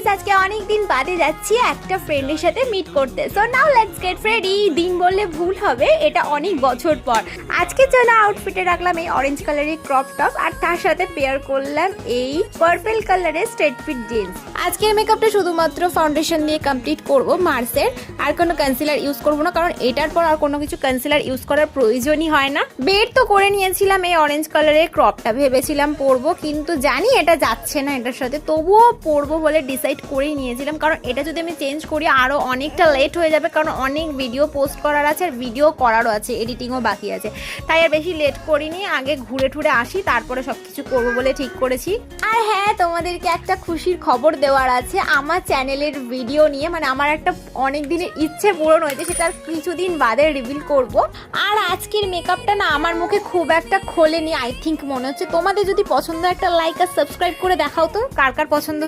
Guys, আজকে অনেক দিন বাদে যাচ্ছি একটা ফ্রেন্ডের সাথে মিট করতে। So now let's get ready. দিন বললে ভুল হবে, এটা অনেক বছর পর। আজকে জন্য আউটফিটে রাখলাম এই অরেঞ্জ কালারের ক্রপ টপ, আর তার সাথে পেয়ার করলাম এই পার্পল কালারের স্ট্রেট ফিট জিন্স। আজকের মেকআপটা শুধুমাত্র ফাউন্ডেশন দিয়ে কমপ্লিট করব মার্সের, আর কোনো কনসিলার ইউজ করব না, কারণ এটার পর আর কোনো কিছু কনসিলার ইউজ করার প্রয়োজনই হয় না। বের তো করে নিয়েছিলাম এই অরেঞ্জ কালারের ক্রপটা, ভেবেছিলাম পরবো, কিন্তু জানি এটা যাচ্ছে না এটার সাথে, তবুও পরবো বলে ডিসাইড করেই নিয়েছিলাম। কারণ এটা যদি আমি চেঞ্জ করি আরও অনেকটা লেট হয়ে যাবে, কারণ অনেক ভিডিও পোস্ট করার আছে আর ভিডিও করারও আছে, এডিটিংও বাকি আছে। তাই আর বেশি লেট করিনি, আগে ঘুরে ঠুরে আসি, তারপরে সব কিছু করবো বলে ঠিক করেছি। আর হ্যাঁ, তোমাদেরকে একটা খুশির খবর দেওয়ার আছে আমার চ্যানেলের ভিডিও নিয়ে। মানে আমার একটা অনেক দিনের ইচ্ছে পূরণ হয়েছে, সেটা কিছুদিন বাদে রিভিল করব। আর আজকের মেকআপটা না আমার মুখে খুব একটা খোলেনি আই থিঙ্ক, মনে হচ্ছে। তোমাদের যদি পছন্দ একটা লাইক আর সাবস্ক্রাইব করে দেখাও তো কার কার পছন্দ।